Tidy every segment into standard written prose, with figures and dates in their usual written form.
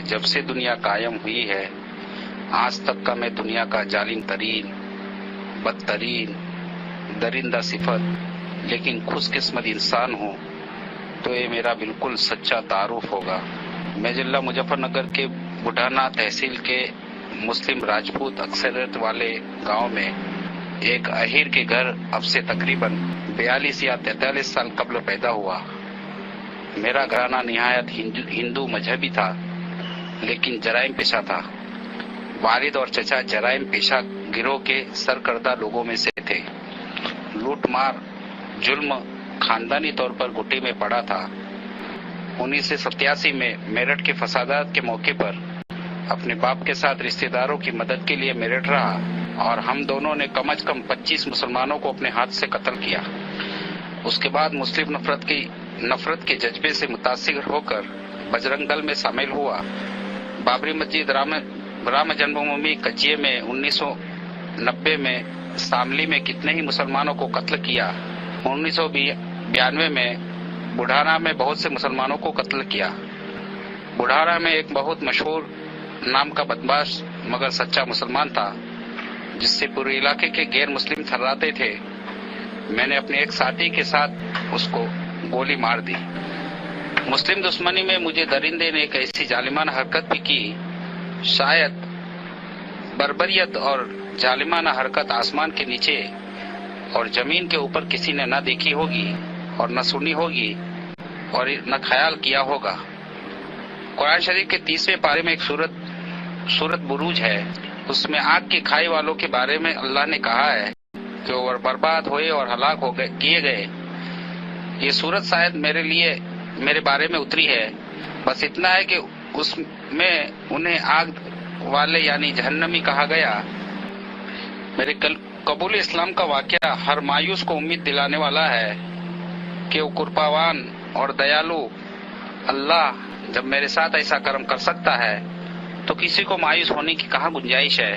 جب سے دنیا قائم ہوئی ہے آج تک کا میں دنیا کا ظالم ترین، بدترین، درندہ صفت لیکن خوش قسمت انسان ہوں تو یہ میرا بالکل سچا تعارف ہوگا۔ میں ضلع مظفر نگر کے بڑھانا تحصیل کے مسلم راجپوت اکثریت والے گاؤں میں ایک اہیر کے گھر اب سے تقریباً 42 یا 43 سال قبل پیدا ہوا۔ میرا گھرانہ نہایت ہندو مذہبی تھا لیکن جرائم پیشہ تھا۔ والد اور چچا جرائم پیشہ گروہ کے سرکردہ لوگوں میں سے تھے۔ لوٹ مار، ظلم خاندانی طور پر گھٹی میں پڑا تھا۔ 1987 میں میرٹھ کے فسادات کے موقع پر اپنے باپ کے ساتھ رشتہ داروں کی مدد کے لیے میرٹھ رہا اور ہم دونوں نے کم از کم 25 مسلمانوں کو اپنے ہاتھ سے قتل کیا۔ اس کے بعد مسلم نفرت کے جذبے سے متاثر ہو کر بجرنگ دل میں شامل ہوا۔ بابری مسجد، رام جنم بھومی کچیے میں 1990 میں شاملی میں کتنے ہی مسلمانوں کو قتل کیا۔ 1992 میں بڑھانا میں بہت سے مسلمانوں کو قتل کیا۔ بڑھانا میں ایک بہت مشہور نام کا بدماش مگر سچا مسلمان تھا جس سے پورے علاقے کے غیر مسلم تھراتے تھے۔ میں نے اپنے ایک ساتھی کے ساتھ اس کو گولی مار دی۔ مسلم دشمنی میں مجھے درندے نے ایک ایسی ظالمانہ حرکت بھی کی، شاید بربریت اور ظالمانہ حرکت آسمان کے نیچے اور زمین کے اوپر کسی نے نہ دیکھی ہوگی اور نہ سنی ہوگی اور نہ خیال کیا ہوگا۔ قرآن شریف کے 30ویں پارے میں ایک سورت بروج ہے، اس میں آگ کی کھائی والوں کے بارے میں اللہ نے کہا ہے کہ وہ برباد ہوئے اور ہلاک کیے گئے۔ یہ سورت شاید میرے بارے میں اتری ہے، بس اتنا ہے کہ اس میں انہیں آگ والے یعنی جہنمی کہا گیا۔ میرے قبول اسلام کا واقعہ ہر مایوس کو امید دلانے والا ہے کہ وہ کرپاوان اور دیالو اللہ جب میرے ساتھ ایسا کرم کر سکتا ہے تو کسی کو مایوس ہونے کی کہاں گنجائش ہے۔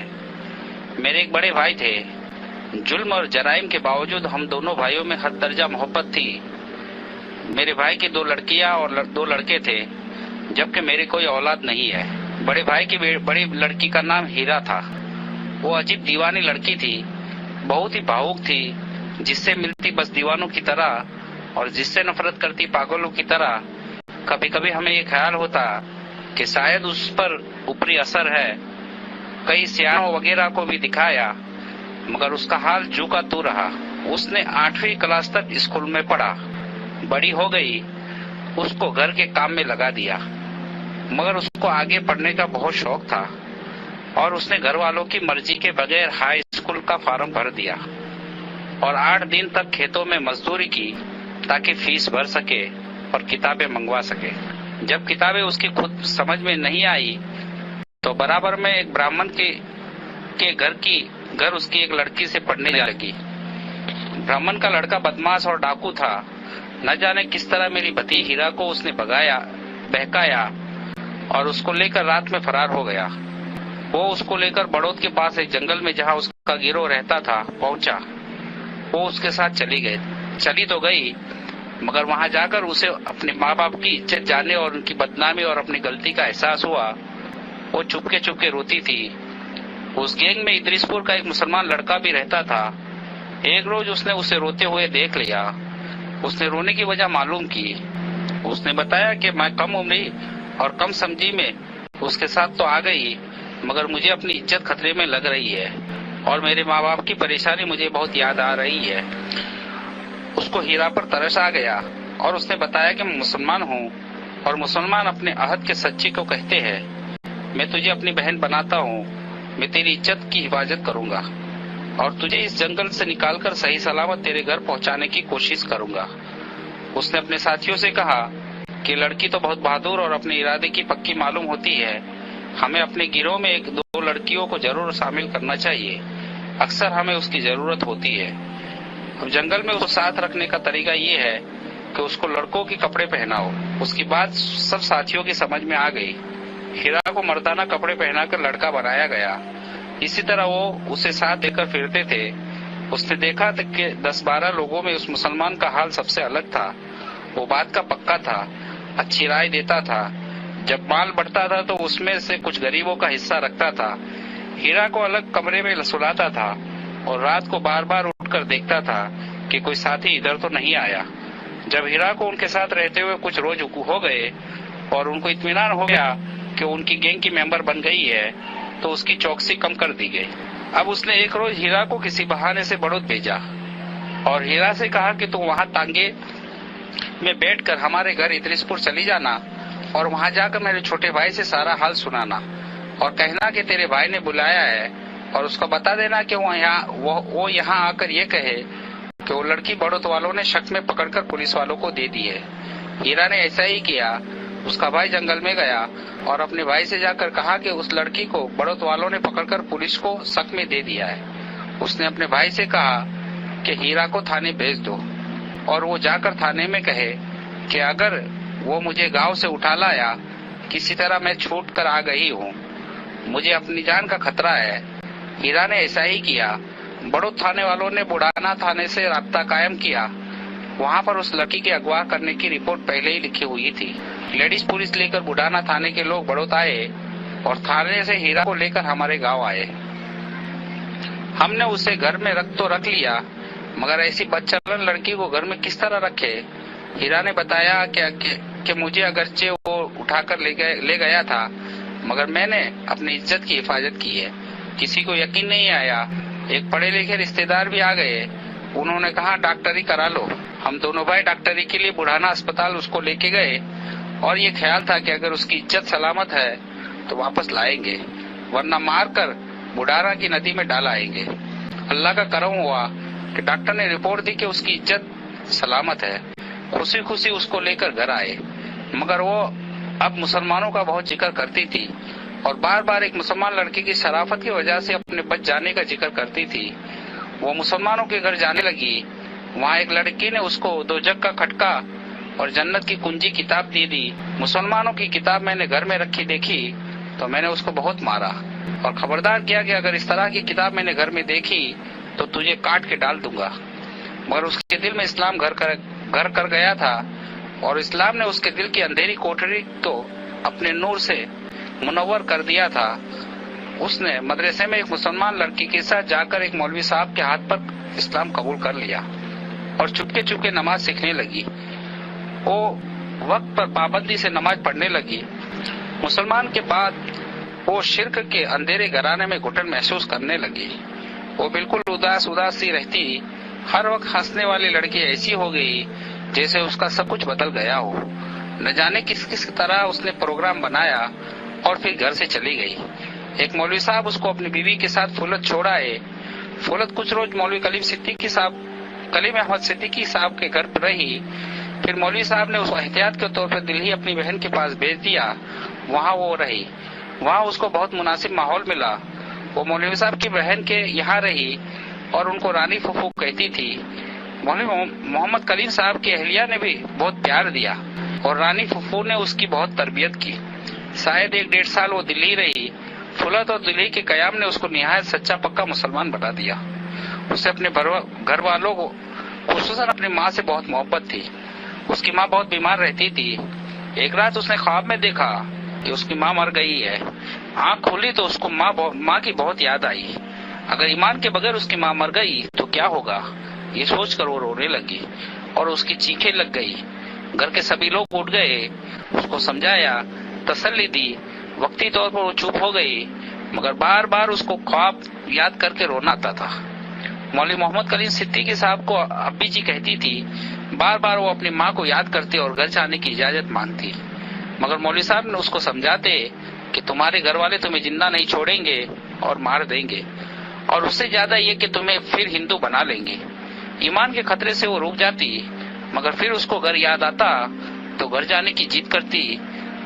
میرے ایک بڑے بھائی تھے، ظلم اور جرائم کے باوجود ہم دونوں بھائیوں میں حد درجہ محبت تھی۔ میرے بھائی کی 2 لڑکیاں اور 2 لڑکے تھے جبکہ میری کوئی اولاد نہیں ہے۔ بڑے بھائی کی بڑی لڑکی کا نام ہیرا تھا۔ وہ عجیب دیوانی لڑکی تھی، بہت ہی بھاوک تھی، جس سے ملتی بس دیوانوں کی طرح اور جس سے نفرت کرتی پاگلوں کی طرح۔ کبھی کبھی ہمیں یہ خیال ہوتا کہ شاید اس پر اوپری اثر ہے۔ کئی سیاحوں وغیرہ کو بھی دکھایا مگر اس کا حال جو کا تو رہا۔ اس نے 8ویں کلاس تک اسکول میں پڑھا، بڑی ہو گئی، اس کو گھر کے کام میں لگا دیا، مگر اس کو آگے پڑھنے کا بہت شوق تھا اور اس نے گھر والوں کی مرضی کے بغیر ہائی اسکول کا فارم بھر دیا اور 8 دن تک کھیتوں میں مزدوری کی تاکہ فیس بھر سکے اور کتابیں منگوا سکے۔ جب کتابیں اس کی خود سمجھ میں نہیں آئی تو برابر میں ایک برہمن کے گھر اس کی ایک لڑکی سے پڑھنے لگی۔ برہمن کا لڑکا بدماش اور ڈاکو تھا۔ نہ جانے کس طرح میری بھتیجی ہیرا کو اس نے بہکایا اور اس کو لے کر رات میں فرار ہو گیا۔ وہ اس کو لے کر بڑوت کے پاس ایک جنگل میں جہاں اس کا گروہ رہتا تھا پہنچا۔ وہ اس کے ساتھ چلی تو گئی مگر وہاں جا کر اسے اپنے ماں باپ کی عزت جانے اور ان کی بدنامی اور اپنی غلطی کا احساس ہوا۔ وہ چپکے روتی تھی۔ اس گینگ میں ادریس پور کا ایک مسلمان لڑکا بھی رہتا تھا۔ ایک روز اس نے اسے روتے ہوئے دیکھ لیا۔ اس نے رونے کی وجہ معلوم کی۔ اس نے بتایا کہ میں کم عمری اور کم سمجھی میں اس کے ساتھ تو آ گئی مگر مجھے اپنی عزت خطرے میں لگ رہی ہے اور میرے ماں باپ کی پریشانی مجھے بہت یاد آ رہی ہے۔ اس کو ہیرا پر ترس آ گیا اور اس نے بتایا کہ میں مسلمان ہوں اور مسلمان اپنے عہد کے سچے کو کہتے ہیں، میں تجھے اپنی بہن بناتا ہوں، میں تیری عزت کی حفاظت کروں گا اور تجھے اس جنگل سے نکال کر صحیح سلامت تیرے گھر پہنچانے کی کوشش کروں گا۔ اس نے اپنے ساتھیوں سے کہا کہ لڑکی تو بہت بہادر اور اپنے ارادے کی پکی معلوم ہوتی ہے، ہمیں اپنے گروہ میں 1-2 لڑکیوں کو ضرور شامل کرنا چاہیے، اکثر ہمیں اس کی ضرورت ہوتی ہے۔ اب جنگل میں اس کو ساتھ رکھنے کا طریقہ یہ ہے کہ اس کو لڑکوں کے کپڑے پہناؤ۔ اس کی بات سب ساتھیوں کی سمجھ میں آ گئی۔ ہیرا کو مردانہ کپڑے پہنا کر لڑکا بنایا گیا۔ اسی طرح وہ اسے ساتھ لے کر پھرتے تھے۔ اس نے دیکھا کہ 10-12 لوگوں میں اس مسلمان کا حال سب سے الگ تھا۔ وہ بات کا پکا تھا، اچھی رائے دیتا تھا، جب مال بڑھتا تھا تو اس میں سے کچھ غریبوں کا حصہ رکھتا تھا۔ ہیرا کو الگ کمرے میں سلاتا تھا اور رات کو بار بار اٹھ کر دیکھتا تھا کہ کوئی ساتھی ادھر تو نہیں آیا۔ جب ہیرا کو ان کے ساتھ رہتے ہوئے کچھ روز ہو گئے اور ان کو اطمینان ہو گیا کہ ان کی گینگ کی ممبر بن گئی ہے تو اس کی چوکسی کم کر دی گئی۔ اب اس نے ایک روز ہیرا کو کسی بہانے سے بڑوت بھیجا اور ہیرا سے کہا کہ تم وہاں تانگے میں بیٹھ کر ہمارے گھر ادریس پور چلی جانا اور وہاں جا کر میرے چھوٹے بھائی سے سارا حال سنانا اور کہنا کہ تیرے بھائی نے بلایا ہے اور اس کو بتا دینا کہ وہ یہاں آ کر یہ کہے کہ وہ لڑکی بڑوت والوں نے شک میں پکڑ کر پولیس والوں کو دے دی ہے۔ ہیرا نے ایسا ہی کیا۔ اس کا بھائی جنگل میں گیا اور اپنے بھائی سے جا کر کہا کہ اس لڑکی کو بڑوت والوں نے پکڑ کر پولیس کو شک میں دے دیا ہے۔ اس نے اپنے بھائی سے کہا کہ ہیرا کو تھانے بھیج دو اور وہ جا کر تھانے میں کہے کہ اگر وہ مجھے گاؤں سے اٹھا لایا، کسی طرح میں چھوٹ کر آ گئی ہوں، مجھے اپنی جان کا خطرہ ہے۔ ہیرا نے ایسا ہی کیا۔ بڑوت تھانے والوں نے بڑھانا تھانے سے رابطہ قائم کیا۔ وہاں پر اس لڑکی کے اغوا کرنے کی رپورٹ پہلے ہی لکھی ہوئی تھی۔ لیڈیز پولیس لے کر بڑھانا تھانے کے لوگ بڑوت آئے اور تھانے سے ہیرا کو لے کر ہمارے گاؤں آئے۔ ہم نے اسے گھر میں رکھ لیا، مگر ایسی بدچلن لڑکی کو گھر میں کس طرح رکھے؟ ہیرا نے بتایا کہ مجھے اگرچہ وہ اٹھا کر لے گیا تھا، مگر میں نے اپنی عزت کی حفاظت کی ہے۔ کسی کو یقین نہیں آیا۔ ایک پڑھے لکھے رشتے دار بھی آ گئے۔ انہوں نے کہا ڈاکٹری کرا لو۔ ہم دونوں بھائی ڈاکٹری کے لیے بڑھانا اسپتال اس کو لے کے گئے اور یہ خیال تھا کہ اگر اس کی عزت سلامت ہے تو واپس لائیں گے، ورنہ مار کر بڑھانا کی ندی میں ڈال آئیں گے۔ اللہ کا کرم ہوا کہ ڈاکٹر نے رپورٹ دی کہ اس کی عزت سلامت ہے۔ خوشی خوشی اس کو لے کر گھر آئے، مگر وہ اب مسلمانوں کا بہت ذکر کرتی تھی اور بار بار ایک مسلمان لڑکی کی شرافت کی وجہ سے اپنے بچ جانے کا ذکر کرتی تھی۔ وہ مسلمانوں کے گھر جانے لگی۔ وہاں ایک لڑکی نے اس کو دوزخ کا کھٹکا اور جنت کی کنجی کتاب دے دی۔ مسلمانوں کی کتاب میں نے گھر میں رکھی دیکھی تو میں نے اس کو بہت مارا اور خبردار کیا کہ اگر اس طرح کی کتاب میں نے گھر میں دیکھی تو تجھے کاٹ کے ڈال دوں گا۔ مگر اس کے دل میں اسلام گھر کر گیا تھا اور اسلام نے اس کے دل کی اندھیری کوٹری کو اپنے نور سے منور کر دیا تھا۔ اس نے مدرسے میں ایک مسلمان لڑکی کے ساتھ جا کر ایک مولوی صاحب کے ہاتھ پر اسلام قبول کر لیا اور چپکے چپکے نماز سیکھنے لگی۔ وہ وقت پر پابندی سے نماز پڑھنے لگی۔ مسلمان کے بعد وہ شرک کے اندھیرے گھرانے میں گھٹن محسوس کرنے لگی۔ وہ بالکل اداس سی رہتی۔ ہر وقت ہنسنے والی لڑکی ایسی ہو گئی جیسے اس کا سب کچھ بدل گیا ہو۔ نہ جانے کس طرح اس نے پروگرام بنایا اور پھر گھر سے چلی گئی۔ ایک مولوی صاحب اس کو اپنی بیوی کے ساتھ فولت چھوڑائے۔ فولت کچھ روز مولوی کلیم احمد صدیقی صاحب کے گھر پر رہی۔ پھر مولوی صاحب نے اس کو احتیاط کے طور پر دلہی اپنی بہن کے پاس بھیج دیا۔ وہاں وہ رہی۔ وہاں اس کو بہت مناسب ماحول ملا۔ وہ مولوی صاحب کی بہن کے یہاں رہی اور ان کو رانی پھوپھو کہتی تھی۔ مولوی محمد کلیم صاحب کی اہلیہ نے بھی بہت پیار دیا اور رانی پھوپھو نے اس کی بہت تربیت کی۔ شاید 1-1.5 سال وہ دلی رہی۔ فولت اور دلی کے قیام نے اس کو نہایت سچا پکا مسلمان بنا دیا۔ اسے اپنے گھر والوں کو خصوصاً اپنی ماں سے بہت محبت تھی۔ اس کی ماں بہت بیمار رہتی تھی۔ ایک رات اس نے خواب میں دیکھا کہ اس کی ماں مر گئی ہے۔ آنکھ کھلی تو اس کو ماں کی بہت یاد آئی۔ اگر ایمان کے بغیر اس کی ماں مر گئی تو کیا ہوگا، یہ سوچ کر وہ رونے لگی اور اس کی چیخیں لگ گئی۔ گھر کے سبھی لوگ اٹھ گئے، اس کو سمجھایا، تسلی دی۔ وقتی طور پر وہ چپ ہو گئی، مگر بار بار اس کو خواب یاد کر کے رونا آتا تھا۔ مولوی محمد کلیم صدیقی صاحب کو ابی جی کہتی تھی۔ بار بار وہ اپنی ماں کو یاد کرتے اور گھر جانے کی اجازت مانگتی، مگر مولوی صاحب نے اس کو سمجھاتے کہ تمہارے گھر والے تمہیں زندہ نہیں چھوڑیں گے اور مار دیں گے، اور اس سے زیادہ یہ کہ تمہیں پھر ہندو بنا لیں گے۔ ایمان کے خطرے سے وہ رک جاتی، مگر پھر اس کو گھر یاد آتا تو گھر جانے کی ضد کرتی۔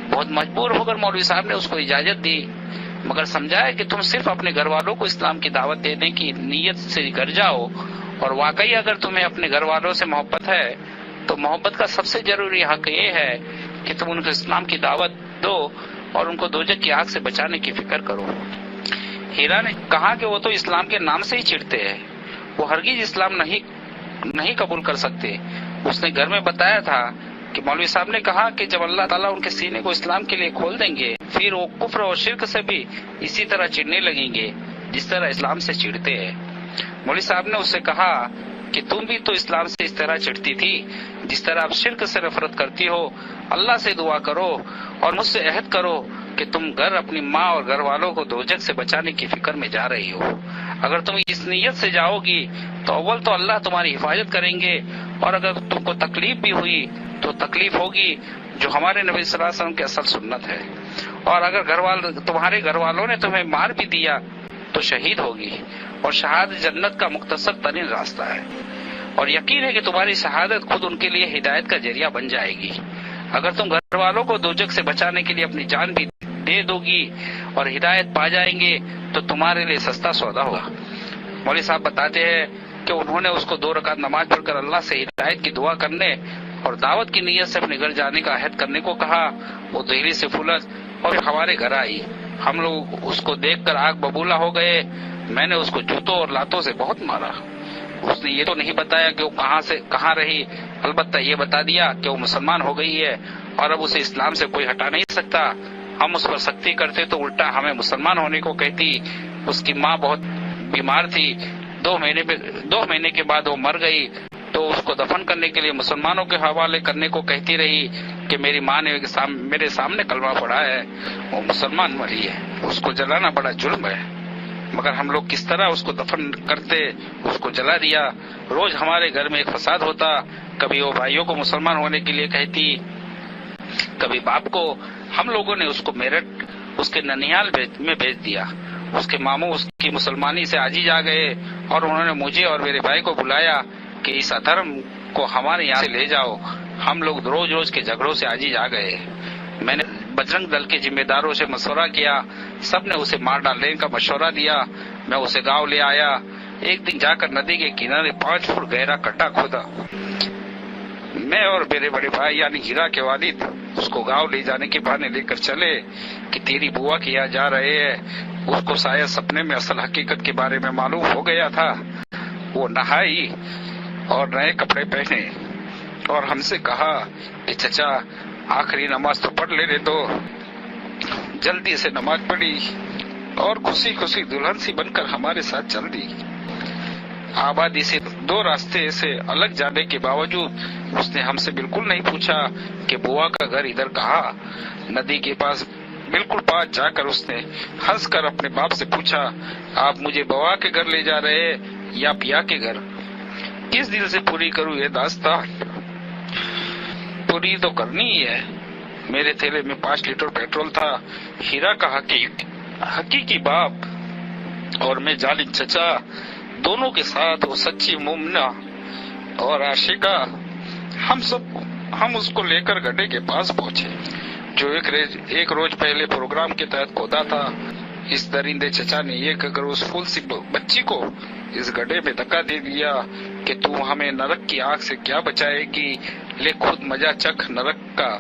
بہت مجبور ہو کر مولوی صاحب نے اس کو اجازت دی، مگر سمجھایا کہ تم صرف اپنے گھر والوں کو اسلام کی دعوت دینے کی نیت سے گھر جاؤ، اور واقعی اگر تمہیں اپنے گھر والوں سے محبت ہے تو محبت کا سب سے ضروری حق یہ ہے کہ تم ان کو اسلام کی دعوت دو اور ان کو دوزخ کی آگ سے بچانے کی فکر کرو۔ ہیرا نے کہا کہ وہ تو اسلام کے نام سے ہی چڑھتے ہیں، وہ ہرگز اسلام نہیں قبول کر سکتے۔ اس نے گھر میں بتایا تھا کہ مولوی صاحب نے کہا کہ جب اللہ تعالیٰ ان کے سینے کو اسلام کے لیے کھول دیں گے پھر وہ کفر اور شرک سے بھی اسی طرح چڑھنے لگیں گے جس طرح اسلام سے چڑھتے ہیں۔ مولوی صاحب نے اس سے کہا کہ تم بھی تو اسلام سے اس طرح چڑھتی تھی جس طرح آپ شرک سے نفرت کرتی ہو۔ اللہ سے دعا کرو اور مجھ سے عہد کرو کہ تم گھر اپنی ماں اور گھر والوں کو دوزخ سے بچانے کی فکر میں جا رہی ہو۔ اگر تم اس نیت سے جاؤ گی تو اول تو اللہ تمہاری حفاظت کریں گے، اور اگر تم کو تکلیف بھی ہوئی تو تکلیف ہوگی جو ہمارے نبی صلی اللہ علیہ وسلم کی اصل سنت ہے، اور اگر تمہارے گھر والوں نے تمہیں مار بھی دیا تو شہید ہوگی، اور شہادت جنت کا مختصر ترین راستہ ہے، اور یقین ہے کہ تمہاری شہادت خود ان کے لیے ہدایت کا ذریعہ بن جائے گی۔ اگر تم گھر والوں کو دوزخ سے بچانے کے لیے اپنی جان بھی دے دو گی اور ہدایت پا جائیں گے تو تمہارے لیے سستا سودا ہوگا۔ مولوی صاحب بتاتے ہیں کہ انہوں نے اس کو 2 رکعت نماز پڑھ کر اللہ سے ہدایت کی دعا کرنے اور دعوت کی نیت سے اپنے گھر جانے کا عہد کرنے کو کہا۔ وہ دہلی سے پھولت اور ہمارے گھر آئی۔ ہم لوگ اس کو دیکھ کر آگ ببولا ہو گئے۔ میں نے اس کو جوتوں اور لاتوں سے بہت مارا۔ اس نے یہ تو نہیں بتایا کہ وہ کہاں رہی، البتہ یہ بتا دیا کہ وہ مسلمان ہو گئی ہے اور اب اسے اسلام سے کوئی ہٹا نہیں سکتا۔ ہم اس پر سختی کرتے تو الٹا ہمیں مسلمان ہونے کو کہتی۔ اس کی ماں بہت بیمار تھی، 2 مہینے کے بعد وہ مر گئی تو اس کو دفن کرنے کے لیے مسلمانوں کے حوالے کرنے کو کہتی رہی کہ میری ماں نے میرے سامنے کلمہ پڑھا ہے، وہ مسلمان مری ہے، اس کو جلانا بڑا جرم ہے، مگر ہم لوگ کس طرح اس کو دفن کرتے، اس کو جلا دیا۔ روز ہمارے گھر میں ایک فساد ہوتا، کبھی وہ بھائیوں کو مسلمان ہونے کے لیے کہتی، کبھی باپ کو۔ ہم لوگوں نے اس کو میرٹھ اس کے ننیال میں بھیج دیا۔ اس کے ماموں اس کی مسلمانی سے عاجز آ گئے اور انہوں نے مجھے اور میرے بھائی کو بلایا کہ اس ادھرم کو ہمارے یہاں سے لے جاؤ۔ ہم لوگ روز کے جھگڑوں سے عاجز آ گئے۔ میں نے بجرنگ دل کے ذمہ داروں سے مشورہ کیا، سب نے اسے مار ڈالنے کا مشورہ دیا۔ میں اسے گاؤں لے آیا۔ ایک دن جا کر ندی کے کنارے 5 فٹ گہرا گڈھا کھودا۔ میں اور میرے بڑے بھائی یعنی ہیرا کے والد اس کو گاؤں لے جانے کے بہانے لے کر چلے کہ تیری بوا کے یہاں جا رہے ہیں۔ اس کو شاید سپنے میں اصل حقیقت کے بارے میں معلوم ہو گیا تھا۔ وہ نہائی اور نئے کپڑے پہنے اور ہم سے کہا کہ چچا آخری نماز تو پڑھ لینے دو۔ جلدی سے نماز پڑھی اور خوشی دلہن سی بن کر ہمارے ساتھ چل دی۔ آبادی سے 2 راستے سے الگ جانے کے باوجود اس نے ہم سے بالکل نہیں پوچھا کہ بوا کا گھر ادھر کہاں۔ ندی کے پاس بالکل پاس جا کر اس نے ہنس کر اپنے باپ سے پوچھا، آپ مجھے بوا کے گھر لے جا رہے ہیں یا پیا کے گھر؟ کس دل سے پوری کروں یہ داستان؟ پوری تو کرنی ہی ہے۔ میرے تھیلے میں 5 لیٹر پیٹرول تھا۔ ہیرا کا حقیقی باپ اور میں ظالم چچا، دونوں کے ساتھ وہ سچی مومنہ اور عاشقہ، ہم اس کو لے کر گڈھے کے پاس پہنچے جو ایک روز پہلے پروگرام کے تحت کھودا تھا۔ اس درندے چچا نے یہ کہہ کر اس پھول سی بچی کو اس گڈھے میں دھکا دے دیا کہ تو ہمیں نرک کی آگ سے کیا بچائے گی، لے خود مزہ چکھ نرک کا۔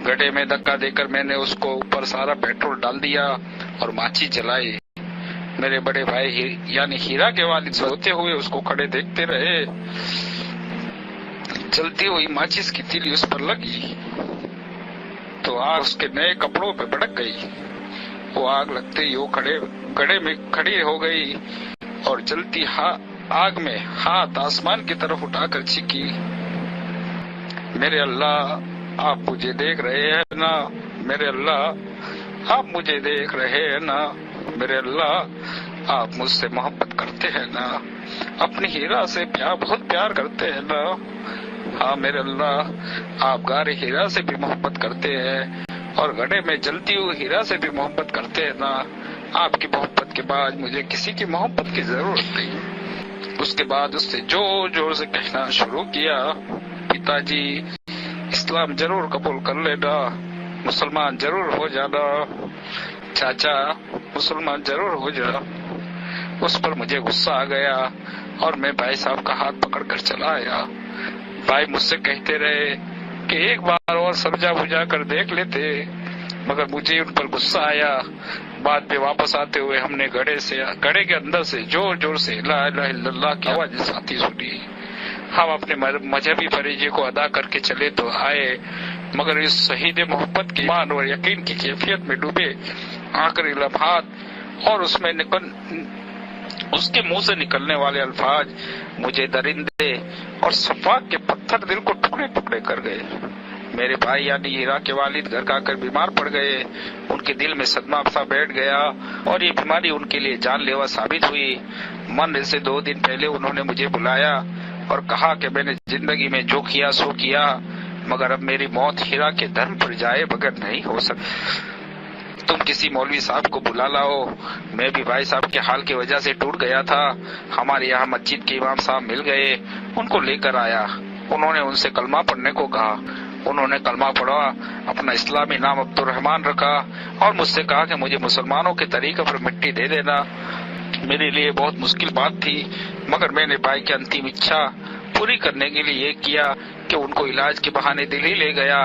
گڈھے میں دھکا دے کر میں نے اس کو اوپر سارا پیٹرول ڈال دیا اور ماچی جلائی۔ میرے بڑے بھائی یعنی ہیرا کے والد سوتے ہوئے اس کو کھڑے دیکھتے رہے۔ جلتی ہوئی ماچس کی تیلی اس پر لگی تو آگ اس کے نئے کپڑوں پہ بھڑک گئی۔ وہ آگ لگتے ہی وہ گڑھے میں کھڑی ہو گئی اور جلتی آگ میں ہاتھ آسمان کی طرف اٹھا کر چیخی، میرے اللہ آپ مجھے دیکھ رہے ہیں نا، میرے اللہ آپ مجھے دیکھ رہے ہیں نا، میرے اللہ آپ مجھ سے محبت کرتے ہیں نا، اپنی ہیرا سے بہت پیار کرتے ہیں نا، ہاں میرے اللہ آپ غار ہیرا سے بھی محبت کرتے ہیں اور گڑھے میں جلتی ہوئی ہیرا سے بھی محبت کرتے ہیں نا، آپ کی محبت کے بعد مجھے کسی کی محبت کی ضرورت نہیں۔ اس کے بعد اس نے زور سے کہنا شروع کیا، پتا جی اسلام ضرور قبول کر لینا، مسلمان ضرور ہو جانا، چاچا مسلمان ضرور ہو جانا۔ اس پر مجھے غصہ آ گیا اور میں بھائی صاحب کا ہاتھ پکڑ کر چلا آیا۔ بھائی مجھ سے کہتے رہے کہ ایک بار اور سمجھا بجھا کر دیکھ لیتے، مگر مجھے ان پر غصہ آیا۔ بعد میں واپس آتے ہوئے ہم نے گڑھے کے اندر سے زور سے لا الہ الا اللہ کی آواز آتی سنی ہم اپنے مذہبی فریضے کو ادا کر کے چلے تو آئے، مگر اس شہید محبت کے ایمان اور یقین کی کیفیت میں ڈوبے آخری لمحات اور اس کے منہ سے نکلنے والے الفاظ مجھے درندے اور صفاق کے پتھر دل کو ٹکڑے ٹکڑے کر گئے۔ میرے بھائی یعنی ہیرا کے والد گھر کا کر بیمار پڑ گئے، ان کے دل میں صدمہ سا بیٹھ گیا اور یہ بیماری ان کے لیے جان لیوا ثابت ہوئی۔ مرنے سے 2 دن پہلے انہوں نے مجھے بلایا اور کہا کہ میں نے زندگی میں جو کیا سو کیا، مگر اب میری موت ہیرا کے دھرم پر جائے بغیر نہیں ہو سکتی۔ تم کسی مولوی صاحب کو بلا لاؤ۔ میں بھی بھائی صاحب کے حال کی وجہ سے ٹوٹ گیا تھا، ہمارے یہاں مسجد کے امام صاحب مل گئے، ان کو لے کر آیا۔ انہوں نے ان سے کلمہ پڑھنے کو کہا، انہوں نے کلمہ پڑھا، اپنا اسلامی نام عبد الرحمن رکھا اور مجھ سے کہا کہ مجھے مسلمانوں کے طریقے پر مٹی دے دینا۔ میرے لیے بہت مشکل بات تھی، مگر میں نے بھائی کی انتم اچھا پوری کرنے کے لیے یہ کیا کہ ان کو علاج کے بہانے دلی لے گیا،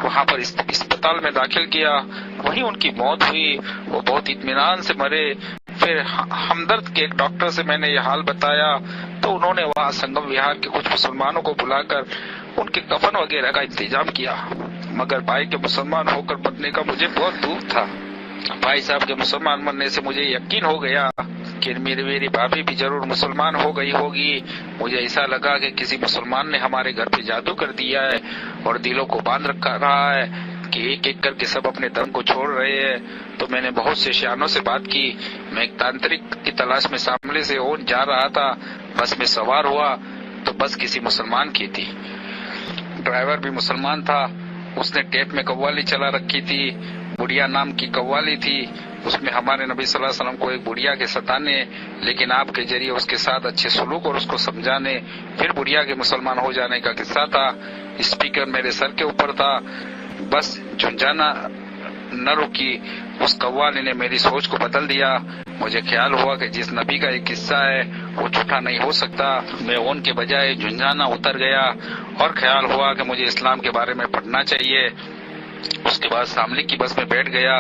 وہاں پر اسپتال میں داخل کیا، وہیں ان کی موت ہوئی۔ وہ بہت اطمینان سے مرے۔ پھر ہمدرد کے ایک ڈاکٹر سے میں نے یہ حال بتایا تو انہوں نے وہاں سنگم وہار کے کچھ مسلمانوں کو بلا کر ان کے کفن وغیرہ کا انتظام کیا، مگر بھائی کے مسلمان ہو کر مرنے کا مجھے بہت دکھ تھا۔ بھائی صاحب کے مسلمان مرنے سے مجھے یقین ہو گیا کہ میری بھابھی بھی ضرور مسلمان ہو گئی ہوگی۔ مجھے ایسا لگا کہ کسی مسلمان نے ہمارے گھر پہ جادو کر دیا ہے اور دلوں کو باندھ رکھا رہا ہے کہ ایک ایک کر کے سب اپنے دھرم کو چھوڑ رہے ہیں۔ تو میں نے بہت سے شیانوں سے بات کی۔ میں ایک تانترک کی تلاش میں سامنے سے اون جا رہا تھا، بس میں سوار ہوا تو بس کسی مسلمان کی تھی، ڈرائیور بھی مسلمان تھا، اس نے ٹیپ میں قوالی چلا رکھی تھی، بڑھیا نام کی قوالی تھی، اس میں ہمارے نبی صلی اللہ علیہ وسلم کو ایک بڑھیا کے ستانے لیکن آپ کے ذریعے اس کے ساتھ اچھے سلوک اور اس کو سمجھانے پھر بڑھیا کے مسلمان ہو جانے کا قصہ تھا۔ اسپیکر میرے سر کے اوپر تھا، بس جھنجھانا نہ رکی۔ اس قوالی نے میری سوچ کو بدل دیا۔ مجھے خیال ہوا کہ جس نبی کا یہ قصہ ہے وہ جھوٹا نہیں ہو سکتا۔ میں اون کے بجائے جھنجھانا اتر گیا اور خیال ہوا کہ مجھے اسلام کے بارے میں پڑھنا چاہیے۔ اس کے بعد شاملی کی بس میں بیٹھ گیا،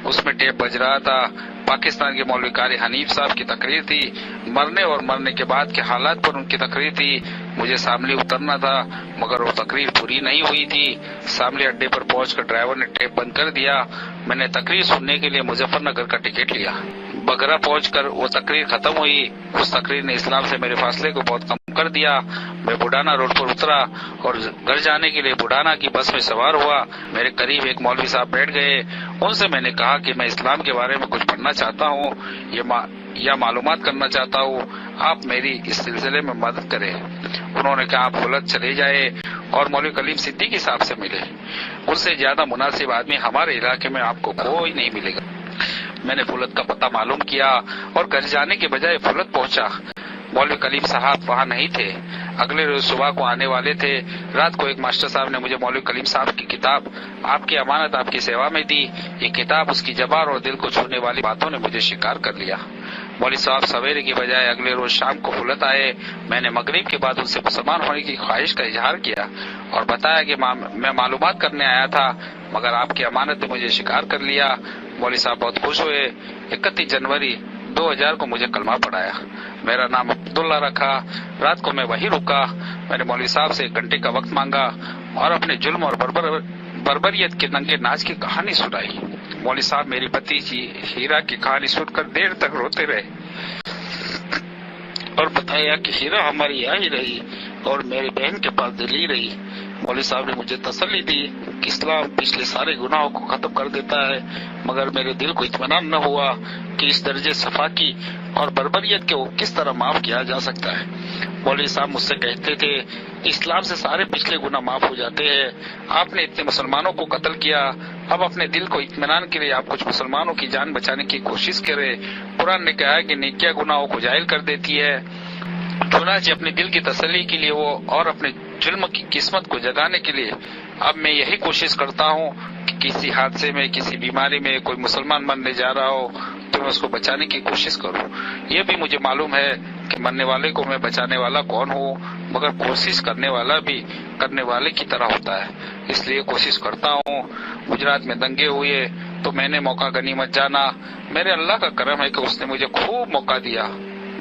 اس میں ٹیپ بج رہا تھا، پاکستان کے مولوی قاری حنیف صاحب کی تقریر تھی، مرنے اور مرنے کے بعد کے حالات پر ان کی تقریر تھی۔ مجھے شاملی اترنا تھا مگر وہ تقریر پوری نہیں ہوئی تھی۔ شاملی اڈے پر پہنچ کر ڈرائیور نے ٹیپ بند کر دیا۔ میں نے تقریر سننے کے لیے مظفر نگر کا ٹکٹ لیا۔ بگرا پہنچ کر وہ تقریر ختم ہوئی۔ اس تقریر نے اسلام سے میرے فاصلے کو بہت کم کر دیا۔ میں بڈانا روڈ پر اترا اور گھر جانے کے لیے بڈانا کی بس میں سوار ہوا۔ میرے قریب ایک مولوی صاحب بیٹھ گئے۔ ان سے میں نے کہا کہ میں اسلام کے بارے میں کچھ پڑھنا چاہتا ہوں یا معلومات کرنا چاہتا ہوں، آپ میری اس سلسلے میں مدد کریں۔ انہوں نے کہا آپ فلت چلے جائے اور مولوی کلیم صدیقی صاحب سے ملے، ان سے زیادہ مناسب آدمی ہمارے علاقے میں آپ کو کوئی نہیں ملے گا۔ میں نے فلت کا پتہ معلوم کیا اور گھر جانے کے بجائے فلت پہنچا۔ مولوی کلیم صاحب وہاں نہیں تھے، اگلے روز صبح کو آنے والے تھے۔ رات کو ایک ماسٹر صاحب نے مجھے مولوی کلیم صاحب کی کتاب آپ کی امانت آپ کی سیوا میں دی۔ یہ کتاب اس کی جبار اور دل کو چھونے والی باتوں نے مجھے شکار کر لیا۔ مولوی صاحب سویرے کی بجائے اگلے روز شام کو فلت آئے۔ میں نے مغرب کے بعد ان سے مسلمان ہونے کی خواہش کا اظہار کیا اور بتایا کہ میں معلومات کرنے آیا تھا مگر آپ کی امانت نے مجھے شکار کر لیا۔ مولوی صاحب بہت خوش ہوئے۔ 31 جنوری 2000 کو مجھے کلمہ پڑھایا، میرا نام عبداللہ رکھا۔ رات کو میں وہیں رکا۔ میں نے مولوی صاحب سے 1 گھنٹے کا وقت مانگا اور اپنے ظلم اور بربریت کے ننگے ناچ کی کہانی سنائی۔ مولوی صاحب میری بھتیجی ہیرا کی کہانی سن کر دیر تک روتے رہے اور بتایا کہ ہیرا ہماری یہاں ہی رہی اور میری بہن کے پاس دلی رہی۔ مولوی صاحب نے مجھے تسلی دی کہ اسلام پچھلے سارے گناہوں کو ختم کر دیتا ہے، مگر میرے دل کو اطمینان نہ ہوا کہ اس درجے صفاقی اور بربریت کو کس طرح معاف کیا جا سکتا ہے۔ مولوی صاحب مجھ سے کہتے تھے اسلام سے سارے پچھلے گناہ معاف ہو جاتے ہیں، آپ نے اتنے مسلمانوں کو قتل کیا، اب اپنے دل کو اطمینان کے لیے آپ کچھ مسلمانوں کی جان بچانے کی کوشش کریں۔ قرآن نے کہا کہ نیکیاں گناہوں کو جائل کر دیتی ہے، چنانچہ اپنے دل کی تسلی کے لیے وہ اور اپنے ظلم کی قسمت کو جگانے کے لیے اب میں یہی کوشش کرتا ہوں کہ کسی حادثے میں کسی بیماری میں کوئی مسلمان مرنے جا رہا ہو تو میں اس کو بچانے کی کوشش کروں۔ یہ بھی مجھے معلوم ہے کہ مرنے والے کو میں بچانے والا کون ہوں، مگر کوشش کرنے والا بھی کرنے والے کی طرح ہوتا ہے، اس لیے کوشش کرتا ہوں۔ گجرات میں دنگے ہوئے تو میں نے موقع غنیمت جانا۔ میرے اللہ کا کرم ہے کہ اس نے مجھے خوب موقع دیا۔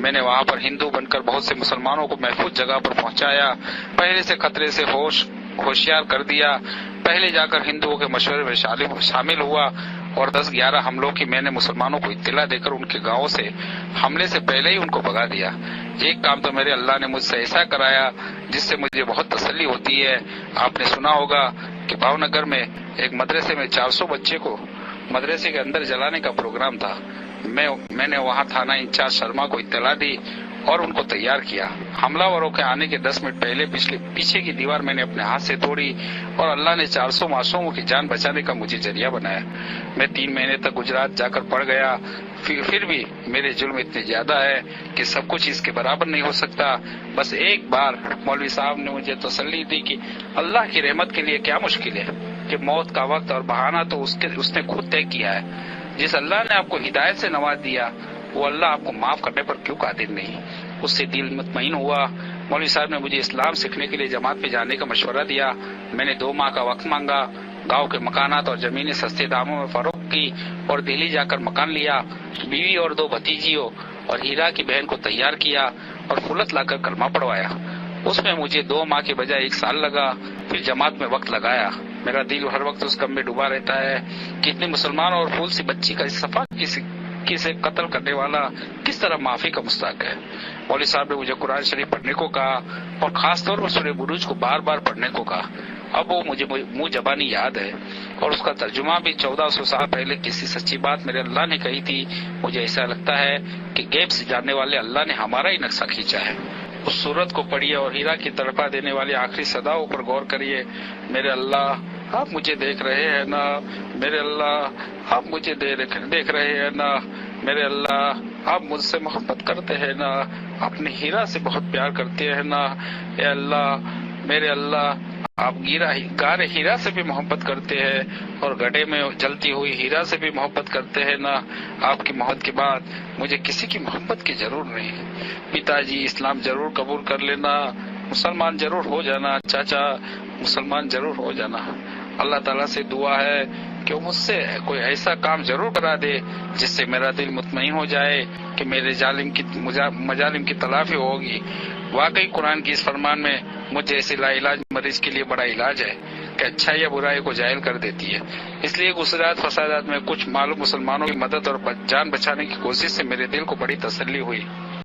میں نے وہاں پر ہندو بن کر بہت سے مسلمانوں کو محفوظ جگہ پر پہنچایا، پہلے سے خطرے سے ہوشیار کر دیا۔ پہلے جا کر ہندوؤں کے مشورے میں شامل ہوا اور 10-11 حملوں کی میں نے مسلمانوں کو اطلاع دے کر ان کے گاؤں سے حملے سے پہلے ہی ان کو بھگا دیا۔ ایک کام تو میرے اللہ نے مجھ سے ایسا کرایا جس سے مجھے بہت تسلی ہوتی ہے۔ آپ نے سنا ہوگا کہ بھاؤ نگر میں ایک مدرسے میں 400 بچے کو مدرسے کے اندر جلانے کا پروگرام تھا۔ میں نے وہاں تھانہ انچارج شرما کو اطلاع دی اور ان کو تیار کیا۔ حملہ وروں کے آنے کے 10 منٹ پہلے پیچھے کی دیوار میں نے اپنے ہاتھ سے توڑی اور اللہ نے 400 معصوموں کی جان بچانے کا مجھے ذریعہ بنایا۔ میں 3 مہینے تک گجرات جا کر پڑ گیا، پھر بھی میرے جرم اتنے زیادہ ہے کہ سب کچھ اس کے برابر نہیں ہو سکتا۔ بس ایک بار مولوی صاحب نے مجھے تسلی دی کہ اللہ کی رحمت کے لیے کیا مشکل ہے، کہ موت کا وقت اور بہانہ تو اس نے خود طے کیا ہے۔ جس اللہ نے آپ کو ہدایت سے نواز دیا وہ اللہ آپ کو معاف کرنے پر کیوں قادر نہیں؟ اس سے دل مطمئن ہوا۔ مولوی صاحب نے مجھے اسلام سیکھنے کے لیے جماعت پہ جانے کا مشورہ دیا۔ میں نے 2 ماہ کا وقت مانگا، گاؤں کے مکانات اور زمینیں سستے داموں میں فروخت کی اور دہلی جا کر مکان لیا۔ بیوی اور 2 بھتیجیوں اور ہیرا کی بہن کو تیار کیا اور فلت لا کر کلمہ پڑھوایا۔ اس میں مجھے 2 ماہ کے بجائے 1 سال لگا۔ پھر جماعت میں وقت لگایا۔ میرا دل ہر وقت اس غم میں ڈوبا رہتا ہے کہ اتنے مسلمان اور پھول سی بچی کا صفا کسے قتل کرنے والا کس طرح معافی کا مستحق ہے۔ مولوی صاحب نے مجھے قرآن شریف پڑھنے کو کہا اور خاص طور پر سورہ بروج کو بار بار پڑھنے کو کہا۔ اب وہ مجھے منہ زبانی یاد ہے اور اس کا ترجمہ بھی 1400 سال پہلے کسی سچی بات میرے اللہ نے کہی تھی۔ مجھے ایسا لگتا ہے کہ غیب سے جاننے والے اللہ نے ہمارا ہی نقشہ کھینچا ہے۔ اس سورت کو پڑھیے اور ہیرا کی تڑپا دینے والی آخری صداؤں پر غور کریے۔ میرے اللہ آپ مجھے دیکھ رہے ہیں نا؟ میرے اللہ آپ مجھے دیکھ رہے ہیں نا؟ میرے اللہ آپ مجھ سے محبت کرتے ہیں نا؟ اپنے ہیرا سے بہت پیار کرتے ہیں نا؟ اے اللہ میرے اللہ آپ گارے ہیرا سے بھی محبت کرتے ہیں اور گڑھے میں جلتی ہوئی ہیرا سے بھی محبت کرتے ہیں نا؟ آپ کی محبت کے بعد مجھے کسی کی محبت کی ضرور نہیں۔ پتا جی اسلام ضرور قبول کر لینا، مسلمان ضرور ہو جانا، چاچا مسلمان ضرور ہو جانا۔ اللہ تعالیٰ سے دعا ہے کہ وہ مجھ سے کوئی ایسا کام ضرور کرا دے جس سے میرا دل مطمئن ہو جائے کہ میرے مظالم کی تلافی ہوگی۔ واقعی قرآن کی اس فرمان میں مجھ جیسے لا علاج مریض کے لیے بڑا علاج ہے کہ اچھائی یا برائی کو جاہل کر دیتی ہے۔ اس لیے گزرات فسادات میں کچھ معلوم مسلمانوں کی مدد اور جان بچانے کی کوشش سے میرے دل کو بڑی تسلی ہوئی۔